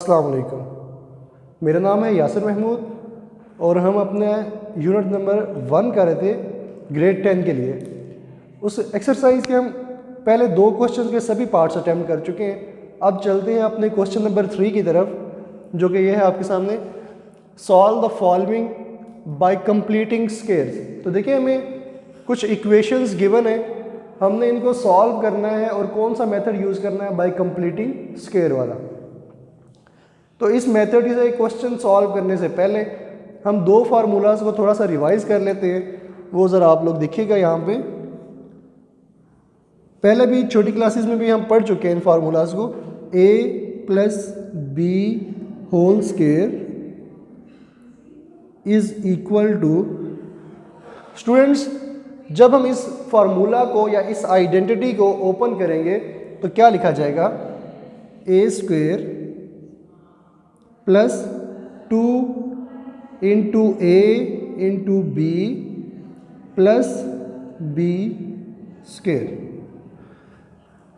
अस्सलाम वालेकुम। मेरा नाम है यासिर महमूद और हम अपने यूनिट नंबर 1 कर रहे थे ग्रेड 10 के लिए। उस एक्सरसाइज के हम पहले 2 क्वेश्चन के सभी पार्ट्स अटैम्प्ट कर चुके हैं। अब चलते हैं अपने क्वेश्चन नंबर 3 की तरफ, जो कि यह है आपके सामने, solve the following bye completing squares. तो देखिए हमें कुछ इक्वेशंस गिवन है, हमने इनको सॉल्व करना है और कौन सा मेथड यूज़ करना है, बाय कंप्लीटिंग स्क्वायर वाला। तो इस मेथड से क्वेश्चन सॉल्व करने से पहले हम 2 फार्मूलाज को थोड़ा सा रिवाइज कर लेते हैं। वो ज़रा आप लोग देखिएगा यहाँ पे, पहले भी छोटी क्लासेस में भी हम पढ़ चुके हैं इन फार्मूलाज को। a plus B whole square is equal to, students जब हम इस फार्मूला को या इस आइडेंटिटी को ओपन करेंगे तो क्या लिखा जाएगा, A square plus 2 into A into B plus B square.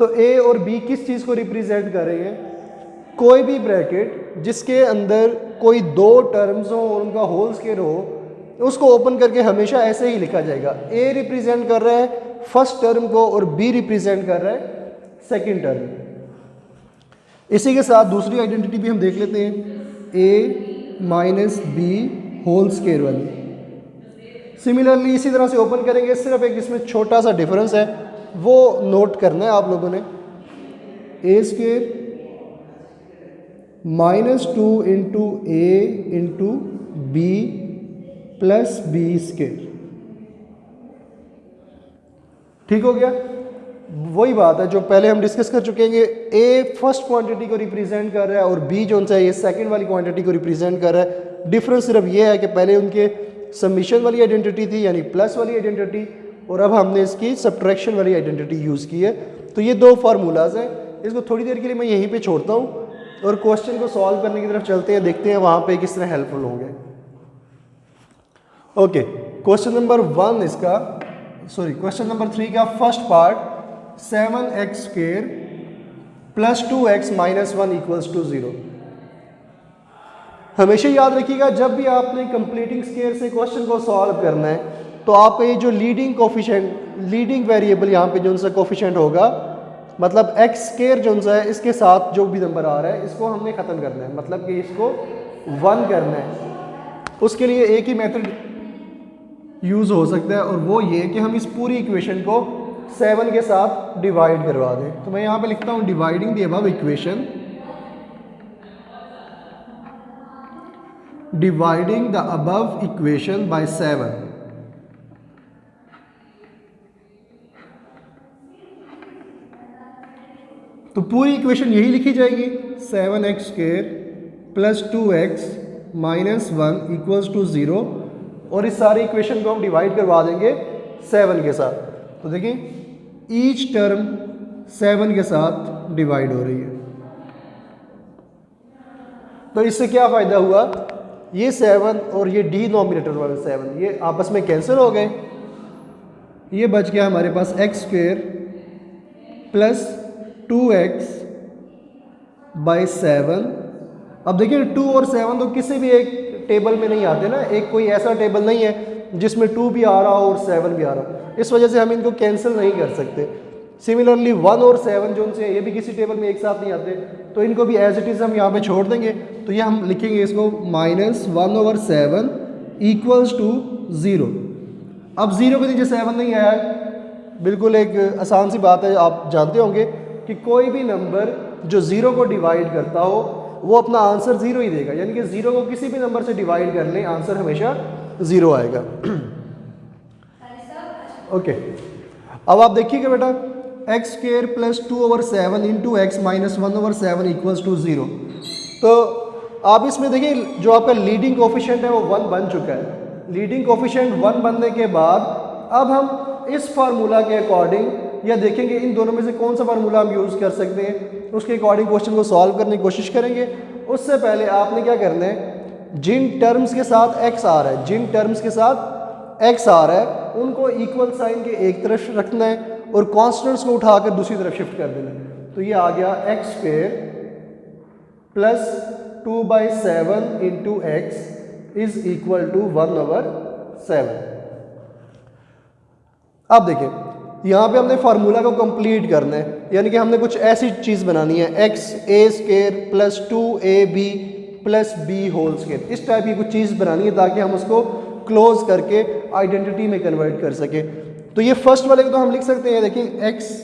तो ए और बी किस चीज़ को रिप्रेजेंट कर रहे हैं, कोई भी ब्रैकेट जिसके अंदर कोई 2 टर्म्स हो और उनका होल स्क्वायर हो, उसको ओपन करके हमेशा ऐसे ही लिखा जाएगा। ए रिप्रेजेंट कर रहा है फर्स्ट टर्म को और बी रिप्रेजेंट कर रहा है सेकंड टर्म। इसी के साथ दूसरी आइडेंटिटी भी हम देख लेते हैं, ए माइनस बी होल स्क्वायर वाली। सिमिलरली इसी तरह से ओपन करेंगे, सिर्फ एक इसमें छोटा सा डिफरेंस है, वो नोट करना है आप लोगों ने। A square minus 2 into A into B plus B square. ठीक हो गया। वही बात है जो पहले हम डिस्कस कर चुके हैं। ए फर्स्ट क्वांटिटी को रिप्रेजेंट कर रहा है और बी जो है ये सेकंड वाली क्वांटिटी को रिप्रेजेंट कर रहा है। डिफरेंस सिर्फ ये है कि पहले उनके समीशन वाली आइडेंटिटी थी, यानी प्लस वाली आइडेंटिटी, और अब हमने इसकी सब्ट्रैक्शन वाली आइडेंटिटी यूज़ की है। तो ये 2 फार्मूलाज हैं। इसको थोड़ी देर के लिए मैं यहीं पे छोड़ता हूँ और क्वेश्चन को सॉल्व करने की तरफ चलते हैं, देखते हैं वहाँ पे किस तरह हेल्पफुल होंगे। ओके, क्वेश्चन नंबर 1 इसका, सॉरी क्वेश्चन नंबर 3 का first part, 7x square plus 2x minus 1 equals to 0। हमेशा याद रखिएगा जब भी आपने कंप्लीटिंग स्क्वायर से क्वेश्चन को सॉल्व करना है तो आपका ये जो लीडिंग कोफिशिएंट, लीडिंग वेरिएबल यहाँ पे जो उनका कोफिशिएंट होगा, मतलब x स्क्वायर जो है इसके साथ जो भी नंबर आ रहा है इसको हमने ख़त्म करना है, मतलब कि इसको 1 करना है। उसके लिए एक ही मेथड यूज़ हो सकता है और वो ये कि हम इस पूरी इक्वेशन को 7 के साथ डिवाइड करवा दें। तो मैं यहाँ पे लिखता हूँ dividing the above equation, dividing the above equation by 7। तो पूरी इक्वेशन यही लिखी जाएगी, 7x square plus 2x minus 1 equals to 0, और इस सारी इक्वेशन को हम डिवाइड करवा देंगे 7 के साथ। तो देखिए ईच टर्म 7 के साथ डिवाइड हो रही है। तो इससे क्या फ़ायदा हुआ, ये 7 और ये डिनोमिनेटर वाले 7 ये आपस में कैंसिल हो गए। ये बच गया हमारे पास x square plus 2x by 7। अब देखिए 2 और 7 तो किसी भी एक टेबल में नहीं आते ना, एक कोई ऐसा टेबल नहीं है जिसमें 2 भी आ रहा हो और 7 भी आ रहा हो, इस वजह से हम इनको कैंसिल नहीं कर सकते। सिमिलरली 1 और 7 जो उनसे ये भी किसी टेबल में एक साथ नहीं आते, तो इनको भी एज इट इज़ हम यहाँ पे छोड़ देंगे। तो ये हम लिखेंगे इसको माइनस 1/7 इक्वल्स टू 0। अब 0 के नीचे 7 नहीं आया है, बिल्कुल एक आसान सी बात है, आप जानते होंगे कि कोई भी नंबर जो 0 को डिवाइड करता हो वो अपना आंसर 0 ही देगा, यानी कि 0 को किसी भी नंबर से डिवाइड कर लें आंसर हमेशा 0 आएगा। ओके, अब आप देखिएगा बेटा, x square plus 2/7 into X minus 1/7 equals to 0। तो आप इसमें देखिए जो आपका लीडिंग कोफिशिएंट है वो 1 बन चुका है। लीडिंग कोफिशिएंट 1 बनने के बाद अब हम इस फार्मूला के अकॉर्डिंग या देखेंगे इन दोनों में से कौन सा फार्मूला हम यूज़ कर सकते हैं, उसके अकॉर्डिंग क्वेश्चन को सॉल्व करने की कोशिश करेंगे। उससे पहले आपने क्या करना है, जिन टर्म्स के साथ x आ रहा है, जिन टर्म्स के साथ x आ रहा है उनको इक्वल साइन के एक तरफ रखना है और कॉन्स्टेंट्स को उठाकर दूसरी तरफ शिफ्ट कर देना है। तो ये आ गया x square plus 2/7 into X is equal to 1/7। अब देखिए यहाँ पे हमने फार्मूला को कंप्लीट करना है, यानी कि हमने कुछ ऐसी चीज़ बनानी है X A square plus 2ab plus B whole square, इस टाइप की कुछ चीज़ बनानी है ताकि हम उसको क्लोज करके आइडेंटिटी में कन्वर्ट कर सके। तो ये फर्स्ट वाले को तो हम लिख सकते हैं, देखिए एक्स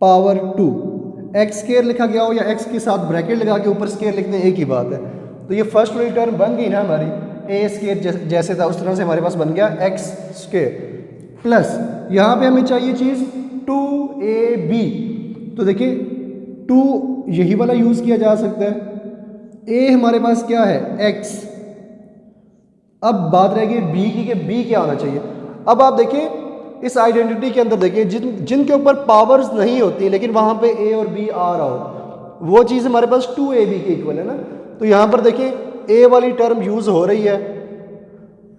पावर 2, एक्स स्क्वायर लिखा गया हो या एक्स के साथ ब्रैकेट लगा के ऊपर स्क्वायर लिखते हैं, एक ही बात है। तो ये फर्स्ट वाली टर्म बन गई ना हमारी, ए स्क्वायर जैसे था उस तरह से हमारे पास बन गया एक्स स्क्वायर, प्लस यहाँ पे हमें चाहिए चीज़ 2ab। तो देखिए 2 यही वाला यूज़ किया जा सकता है, ए हमारे पास क्या है x। अब बात रहेगी b की कि b क्या होना चाहिए। अब आप देखिए इस आइडेंटिटी के अंदर देखिए जिनके ऊपर पावर्स नहीं होती लेकिन वहाँ पे a और b आ रहा हो, वो चीज़ हमारे पास 2ab के इक्वल है ना। तो यहाँ पर देखिए a वाली टर्म यूज़ हो रही है,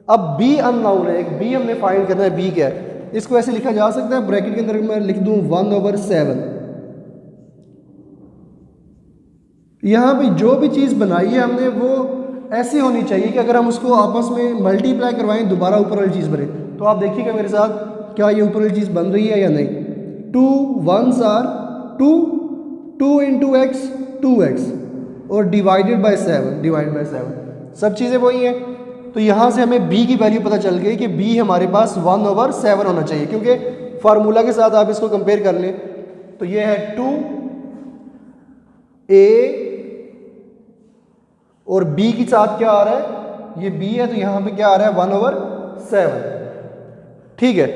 अब b अननोन है, एक b हमने फाइंड करना है, b क्या है। इसको ऐसे लिखा जा सकता है, ब्रैकेट के अंदर मैं लिख दूँ 1/7। यहाँ पे जो भी चीज़ बनाई है हमने वो ऐसी होनी चाहिए कि अगर हम उसको आपस में मल्टीप्लाई करवाएं दोबारा ऊपर वाली चीज़ बने। तो आप देखिएगा मेरे साथ, क्या ये ऊपर वाली चीज़ बन रही है या नहीं। 2 1s are 2, 2 into x 2x और डिवाइडेड बाय 7, सब चीज़ें वही हैं। तो यहाँ से हमें b की वैल्यू पता चल गई कि b हमारे पास 1/7 होना चाहिए, क्योंकि फार्मूला के साथ आप इसको कंपेयर कर लें। तो ये है 2a और b के साथ क्या आ रहा है, ये b है, तो यहाँ पे क्या आ रहा है 1/7। ठीक है,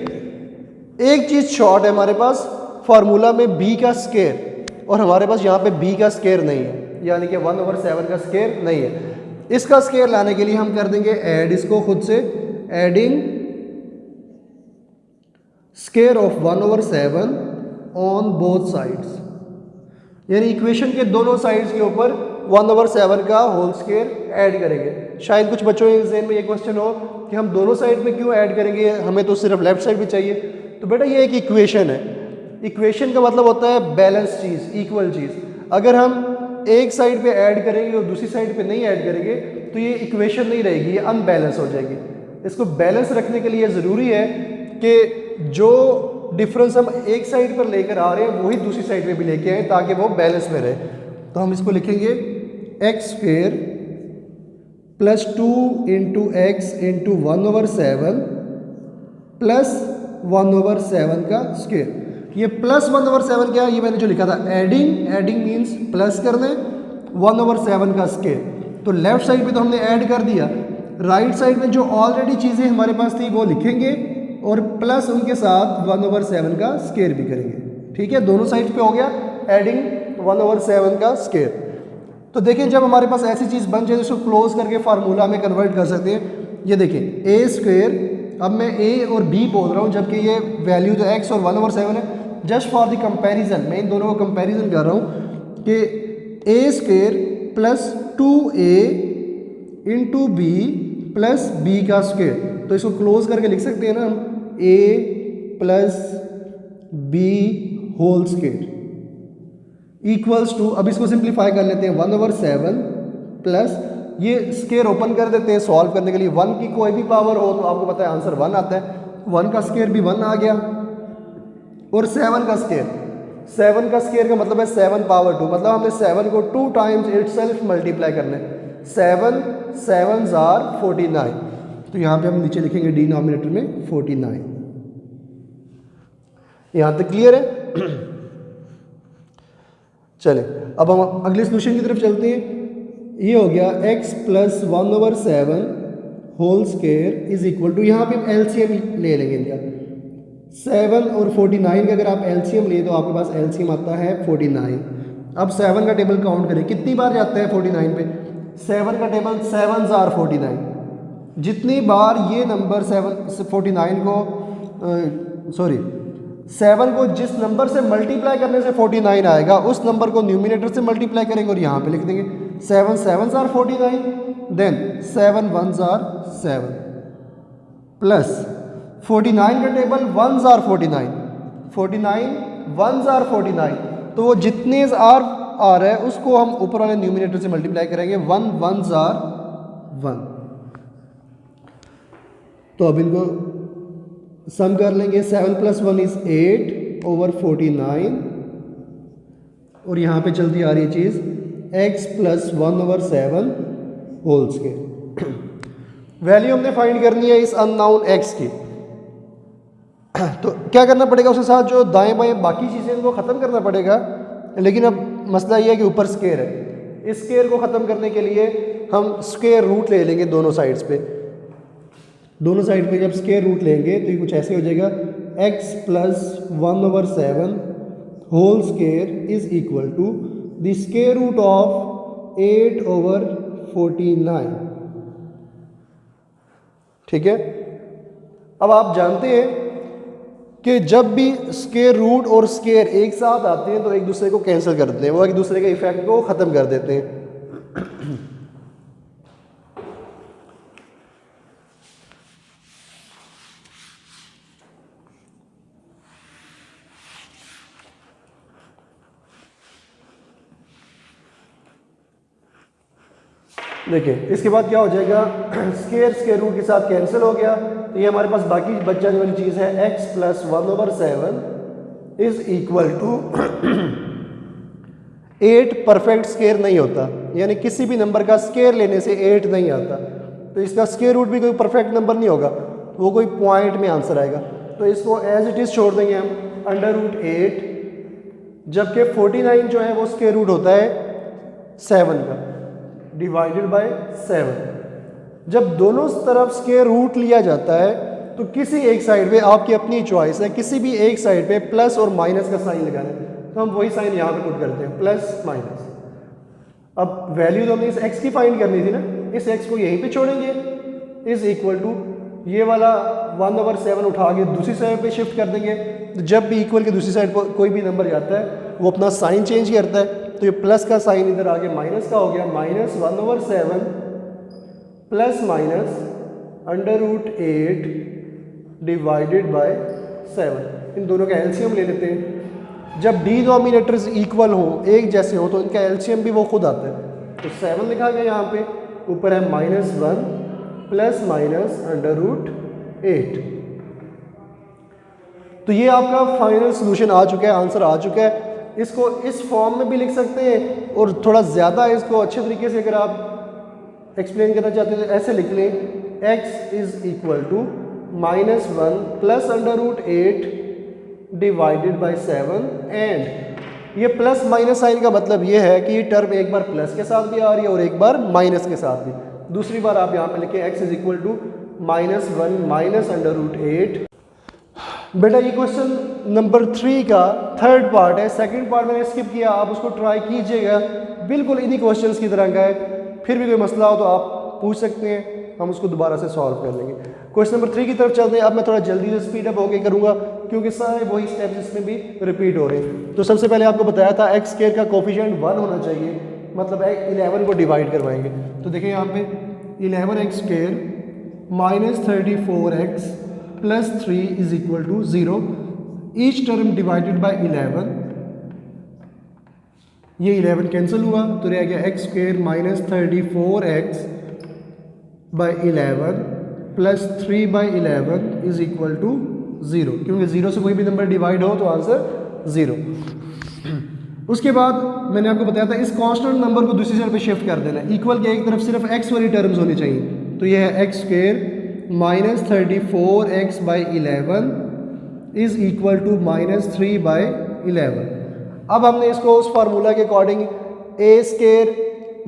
एक चीज़ शॉर्ट है हमारे पास, फार्मूला में b का स्क्वायर, और हमारे पास यहाँ पे b का स्क्वायर नहीं है, यानी कि 1/7 का स्क्वायर नहीं है। इसका स्क्वायर लाने के लिए हम कर देंगे ऐड इसको खुद से, adding square of 1/7 on both sides, यानी इक्वेशन के दोनों साइड्स के ऊपर 1/7 का होल स्क्वायर ऐड करेंगे। शायद कुछ बच्चों के ज़हन में ये क्वेश्चन हो कि हम दोनों साइड में क्यों ऐड करेंगे, हमें तो सिर्फ लेफ्ट साइड भी चाहिए। तो बेटा ये एक इक्वेशन है, इक्वेशन का मतलब होता है बैलेंस चीज़, इक्वल चीज़। अगर हम एक साइड पे ऐड करेंगे और दूसरी साइड पे नहीं ऐड करेंगे तो ये इक्वेशन नहीं रहेगी, ये अनबैलेंस हो जाएगी। इसको बैलेंस रखने के लिए ज़रूरी है कि जो डिफरेंस हम एक साइड पर लेकर आ रहे हैं वही दूसरी साइड पे भी लेके आए ताकि वो बैलेंस में रहे। तो हम इसको लिखेंगे x square plus 2 into x into 1/7 plus 1/7 का स्क्वायर। ये प्लस 1/7 क्या है, ये मैंने जो लिखा था एडिंग मीन्स प्लस करना, 1/7 का स्क्वायर। तो लेफ्ट साइड पे तो हमने ऐड कर दिया, राइट साइड में जो ऑलरेडी चीज़ें हमारे पास थी वो लिखेंगे और प्लस उनके साथ 1/7 का स्क्वायर भी करेंगे। ठीक है, दोनों साइड पे हो गया एडिंग 1/7 का स्क्वायर। तो देखिए जब हमारे पास ऐसी चीज़ बन जाए तो इसको क्लोज करके फार्मूला में कन्वर्ट कर सकते हैं। ये देखिए ए स्क्वायर, अब मैं ए और बी बोल रहा हूँ जबकि ये वैल्यू तो एक्स और 1/7 है। जस्ट फॉर द कंपैरिजन मैं इन दोनों को कंपैरिजन कर रहा हूँ कि A square plus 2a into B plus B का स्क्वायर। तो इसको क्लोज करके लिख सकते हैं ना हम, a plus B whole square equals to, अब इसको सिंप्लीफाई कर लेते हैं 1/7 प्लस ये स्क्वायर ओपन कर देते हैं सॉल्व करने के लिए। 1 की कोई भी पावर हो तो आपको पता है आंसर 1 आता है, 1 का स्क्वायर भी 1 आ गया और 7 का स्क्वायर, 7 का स्क्वायर का मतलब है 7 पावर 2, मतलब हमने 7 को 2 टाइम्स इटसेल्फ मल्टीप्लाई करना है। 7 7s आर 49, तो यहाँ पे हम नीचे लिखेंगे डिनोमिनेटर में 49। यहाँ तक क्लियर है? चले अब हम अगले सोल्यूशन की तरफ चलते हैं। ये हो गया x प्लस 1/7 whole square is equal to, यहाँ पे हम एलसीएम ले लेंगे इनका, 7 और 49 का अगर आप एलसीएम ले तो आपके पास एलसीएम आता है 49। अब 7 का टेबल काउंट करें कितनी बार जाता है 49 पे, 7 का टेबल 7s आर 49, जितनी बार ये नंबर 49 को 7 को जिस नंबर से मल्टीप्लाई करने से 49 आएगा उस नंबर को न्यूमिनेटर से मल्टीप्लाई करेंगे और यहाँ पे लिख देंगे 7 7s are 49, then 7 1s are 7 plus 49 का table 1s are 49, 49 1s are 49, तो वो जितने आर आ रहा है उसको हम ऊपर वाले न्यूमिनेटर से मल्टीप्लाई करेंगे, 1 1s आर 1। तो अब इनको सम कर लेंगे, 7 + 1 इज़ 8/49 और यहाँ पे चलती आ रही है चीज़ x + 1/7 होल स्क्वायर। वैल्यू हमने फाइंड करनी है इस अननोन x की। तो क्या करना पड़ेगा, उसके साथ जो दाएं बाएं बाकी चीज़ें उनको ख़त्म करना पड़ेगा। लेकिन अब मसला ये है कि ऊपर स्क्वायर है, इस स्क्वायर को ख़त्म करने के लिए हम स्क्वायर रूट ले लेंगे दोनों साइड्स पे। दोनों साइड पे जब स्क्वायर रूट लेंगे तो ये कुछ ऐसे हो जाएगा, x + 1/7 whole square is equal to the square root of 8/49। ठीक है। अब आप जानते हैं कि जब भी स्क्वायर रूट और स्क्वायर एक साथ आते हैं तो एक दूसरे को कैंसिल कर देते हैं, वो एक दूसरे के इफेक्ट को ख़त्म कर देते हैं। देखिए इसके बाद क्या हो जाएगा, स्क्वायर रूट के साथ कैंसिल हो गया, तो ये हमारे पास बाकी बच जाने वाली चीज़ है x + 1/7 is equal to 8। Perfect square नहीं होता, यानी किसी भी नंबर का स्क्वायर लेने से 8 नहीं आता, तो इसका स्क्वायर रूट भी कोई परफेक्ट नंबर नहीं होगा, वो कोई पॉइंट में आंसर आएगा। तो इसको एज इट इज़ छोड़ देंगे हम, √8, जबकि 49 जो है वो स्क्वायर रूट होता है 7 का, डिवाइडेड बाय 7। जब दोनों तरफ स्क्वायर रूट लिया जाता है तो किसी एक साइड पे आपकी अपनी चॉइस है, किसी भी एक साइड पे प्लस और माइनस का साइन लगाना है, तो हम वही साइन यहाँ पे पुट करते हैं, +- अब वैल्यू तो हमने इस x की फाइंड करनी थी ना, इस x को यहीं पे छोड़ेंगे, इज इक्वल टू ये वाला 1/7 उठा के दूसरी साइड पे शिफ्ट कर देंगे। तो जब भी इक्वल की दूसरी साइड पर कोई भी नंबर जाता है वो अपना साइन चेंज करता है, तो ये प्लस का साइन इधर आगे माइनस का हो गया, -1/7 ±√8 डिवाइडेड बाय 7। इन दोनों का एलसीएम ले लेते हैं। जब डिनोमिनेटर्स इक्वल हो, एक जैसे हो, तो इनका एलसीएम भी वो खुद आता है। तो 7 लिखा गया यहाँ पे, ऊपर है -1 ±√8। तो ये आपका फाइनल सोल्यूशन आ चुका है, आंसर आ चुका है। इसको इस फॉर्म में भी लिख सकते हैं और थोड़ा ज़्यादा इसको अच्छे तरीके से अगर आप एक्सप्लेन करना चाहते हैं तो ऐसे लिख लें, x is equal to -1 +√8 divided by 7। And ये प्लस माइनस साइन का मतलब ये है कि ये टर्म एक बार प्लस के साथ भी आ रही है और एक बार माइनस के साथ भी। दूसरी बार आप यहाँ पे लिखें x इज इक्वल टू -1 √8। बेटा ये क्वेश्चन नंबर 3 का थर्ड पार्ट है, सेकंड पार्ट मैंने स्किप किया, आप उसको ट्राई कीजिएगा, बिल्कुल इन्हीं क्वेश्चंस की तरह का है। फिर भी कोई मसला हो तो आप पूछ सकते हैं, हम उसको दोबारा से सॉल्व कर लेंगे। क्वेश्चन नंबर 3 की तरफ चलते हैं। अब मैं थोड़ा जल्दी से स्पीड अप होकर करूँगा क्योंकि सारे वही स्टेप्स इसमें भी रिपीट हो रहे हैं। तो सबसे पहले आपको बताया था x स्क्वायर का कोफिशिएंट 1 होना चाहिए, मतलब 11 को डिवाइड करवाएंगे। तो देखिए यहाँ पे 11x square -34x + 3 is equal to 0। Each term divided by 11, ये 11 कैंसिल हुआ तो रह गया x square -34x by 11 + 3/11 is equal to 0, क्योंकि 0 से कोई भी नंबर डिवाइड हो तो आंसर 0। उसके बाद मैंने आपको बताया था इस कांस्टेंट नंबर को दूसरी साइड पे शिफ्ट कर देना है। इक्वल के एक तरफ सिर्फ x वाली टर्म्स होनी चाहिए, तो ये है x square -34x/11 is equal to -3/11। अब हमने इसको उस फार्मूला के अकॉर्डिंग a स्क्वायर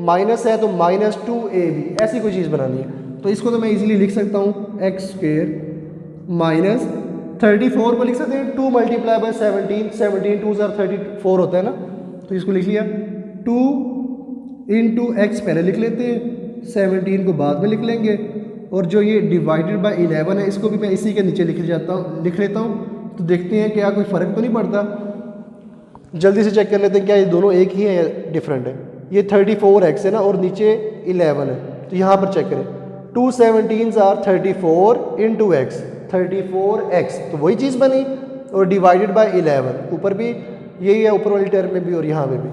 माइनस है तो -2ab ऐसी कोई चीज़ बनानी है। तो इसको तो मैं इजीली लिख सकता हूँ x स्क्वायर -34 को लिख सकते हैं 2 × 17, 17 2s are 34 होता है ना, तो इसको लिख लिया 2 × x पहले लिख लेते हैं, 17 को बाद में लिख लेंगे, और जो ये डिवाइडेड बाय 11 है इसको भी मैं इसी के नीचे लिख लेता हूँ। तो देखते हैं क्या कोई फ़र्क तो नहीं पड़ता। जल्दी से चेक कर लेते हैं क्या ये दोनों एक ही है या डिफरेंट है। ये 34x है ना और नीचे 11 है, तो यहाँ पर चेक करें 2 17s are 34 × x, 34x, तो वही चीज़ बनी, और डिवाइडेड बाय 11 ऊपर भी यही है, ऊपर वाली टर्म में भी और यहाँ पे भी।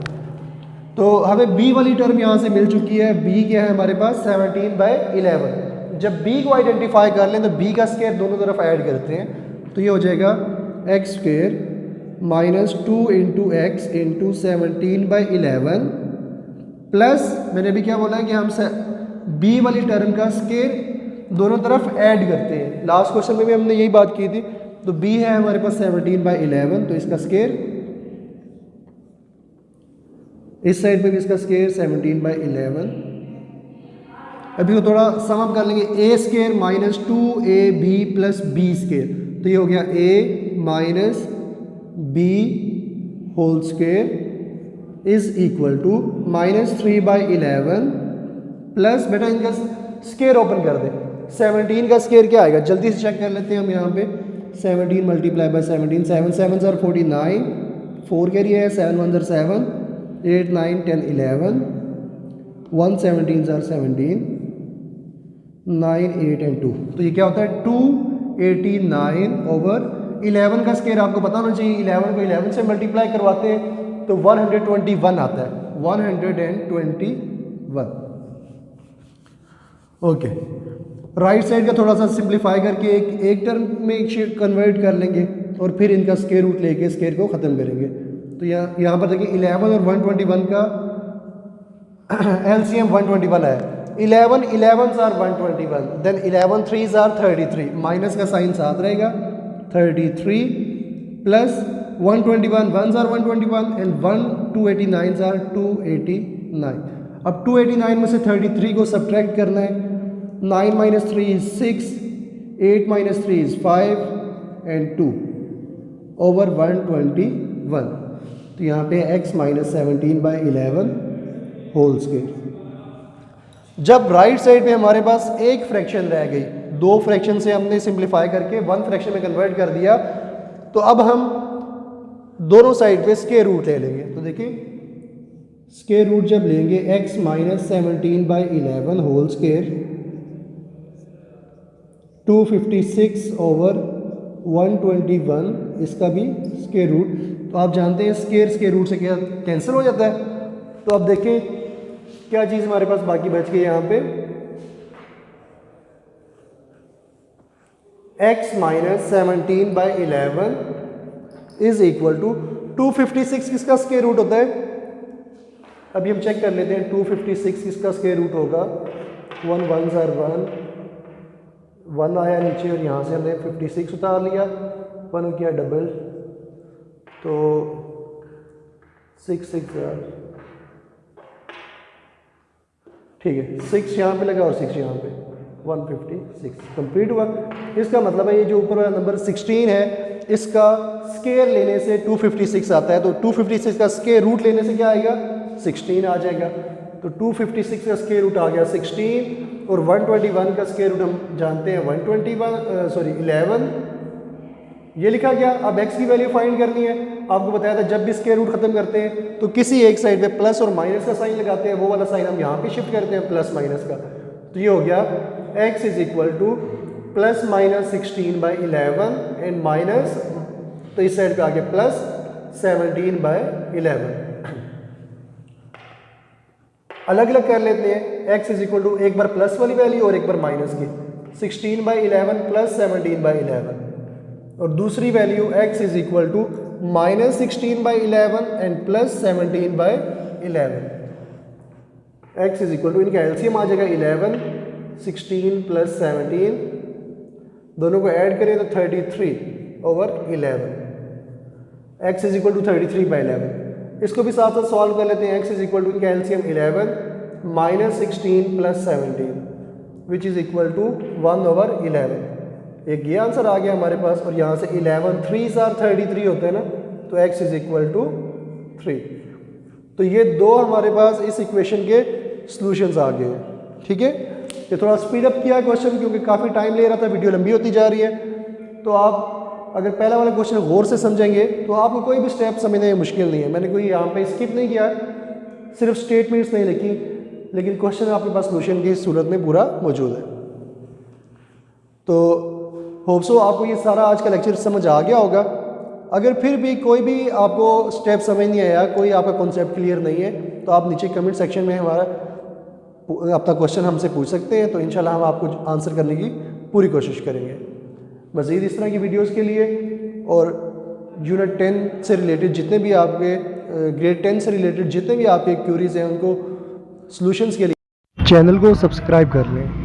तो हमें b वाली टर्म यहाँ से मिल चुकी है। b क्या है हमारे पास 17/11। जब b को आइडेंटिफाई कर लें तो b का स्क्वायर दोनों तरफ ऐड करते हैं, तो ये हो जाएगा x square minus 2 into x into 17/11 plus मैंने अभी क्या बोला है कि हम b वाली टर्म का स्क्वायर दोनों तरफ ऐड करते हैं। लास्ट क्वेश्चन में भी हमने यही बात की थी। तो b है हमारे पास 17/11, तो इसका स्क्वायर इस साइड पे भी इसका स्क्वायर 17/11। अभी तो थोड़ा सम अप कर लेंगे, a square minus 2ab plus b square, तो ये हो गया a minus b whole square is equal to minus 3/11 plus, बेटा इनका स्क्वायर ओपन कर दें, 17 का स्क्वायर क्या आएगा जल्दी से चेक कर लेते हैं हम यहाँ पे। 17 मल्टीप्लाई बाई 17, 7 7 आर 49, 4 कैरी है, 7 1 आर 7, 8 9 10 11, 1 17 आर 17, 9 8 एंड 2, तो ये क्या होता है 289 ओवर 11 का स्क्वायर आपको पता होना चाहिए। 11 को 11 से मल्टीप्लाई करवाते हैं तो 121 आता है, 121। ओके, राइट साइड का थोड़ा सा सिंप्लीफाई करके एक टर्म में एक कन्वर्ट कर लेंगे और फिर इनका स्क्वायर रूट लेके स्क्वायर को ख़त्म करेंगे। तो यहाँ पर देखिए 11 और 121 का एलसीएम 121 है। 11 11s are 121, then 11 3s are 33, minus का साइन साथ रहेगा 33 plus 121 1s are 121 and 1 289s are 289। अब 289 में से 33 को सब्ट्रैक्ट करना है, 9 minus 3 is 6, 8 minus 3 is 5 and 2 over 121। तो यहाँ पे x माइनस 17/11 होल स्क्वायर। जब राइट साइड पे हमारे पास एक फ्रैक्शन रह गई, दो फ्रैक्शन से हमने सिंप्लीफाई करके वन फ्रैक्शन में कन्वर्ट कर दिया, तो अब हम दोनों साइड पे स्क्वायर रूट ले लेंगे। तो देखिए स्क्वायर रूट जब लेंगे x minus 17/11 whole square 256 over 121, इसका भी स्क्वायर रूट। तो आप जानते हैं स्क्वायर रूट से क्या कैंसिल हो जाता है। तो अब देखें क्या चीज़ हमारे पास बाकी बच गई यहाँ पे, x minus 17/11 is equal to 256 किसका स्क्वायर रूट होता है। अभी हम चेक कर लेते हैं 256 किसका स्क्वायर रूट होगा। 1 1s आर 1 आया नीचे और यहाँ से हमने 56 उतार लिया, 1 किया डबल, तो 6 6 यार ठीक है, 6 यहाँ पे लगा और 6 यहाँ पे, 156 कंप्लीट हुआ। इसका मतलब है ये जो ऊपर वाला नंबर 16 है इसका स्क्वायर लेने से 256 आता है, तो 256 का स्क्वायर रूट लेने से क्या आएगा 16 आ जाएगा। तो 256 का स्क्वायर रूट आ गया 16 और 121 का स्क्वायर रूट हम जानते हैं 11, ये लिखा गया। अब x की वैल्यू फाइंड करनी है। आपको बताया था जब भी स्क्वायर रूट खत्म करते हैं तो किसी एक साइड पे प्लस और माइनस का साइन लगाते हैं, वो वाला साइन हम यहाँ पे शिफ्ट करते हैं प्लस माइनस का। तो ये हो गया x is equal two plus minus 16/11 and minus, तो इस साइड पे आ गया प्लस 17/11। अलग अलग कर लेते हैं, x इज इक्वल टू एक बार प्लस वाली वैल्यू और एक बार माइनस की, 16/11 प्लस 17/11, और दूसरी value x is equal to minus 16/11 and plus 17/11। x is equal to, इनका एलसीएम आ जाएगा 11, 16 प्लस 17, दोनों को ऐड करें तो 33 over 11, x is equal to 33/11। इसको भी साथ साथ सॉल्व कर लेते हैं। x इज इक्वल टू, इनका LCM 11 minus 16 plus 17 which is equal to 1 over 11। एक ये आंसर आ गया हमारे पास, और यहाँ से 11 3s आर 33 होते हैं ना, तो x इज इक्वल टू 3। तो ये दो हमारे पास इस इक्वेशन के सॉल्यूशंस आ गए हैं। ठीक है, ये थोड़ा स्पीड अप किया क्वेश्चन क्योंकि काफ़ी टाइम ले रहा था, वीडियो लंबी होती जा रही है। तो आप अगर पहला वाला क्वेश्चन गौर से समझेंगे तो आपको कोई भी स्टेप समझने में मुश्किल नहीं है। मैंने कोई यहाँ पे स्किप नहीं किया, सिर्फ स्टेटमेंट्स नहीं लिखी, लेकिन क्वेश्चन आपके पास सोल्यूशन की सूरत में पूरा मौजूद है। तो होप सो आपको ये सारा आज का लेक्चर समझ आ गया होगा। अगर फिर भी कोई भी आपको स्टेप समझ नहीं आया, कोई आपका कॉन्सेप्ट क्लियर नहीं है, तो आप नीचे कमेंट सेक्शन में हमारा अपना क्वेश्चन हमसे पूछ सकते हैं, तो इंशाल्लाह हम आपको आंसर करने की पूरी कोशिश करेंगे। मज़ीद इस तरह की वीडियोस के लिए और यूनिट 10 से रिलेटेड जितने भी आपके ग्रेड 10 से रिलेटेड जितने भी आपके क्यूरीज हैं उनको सॉल्यूशंस के लिए चैनल को सब्सक्राइब कर लें।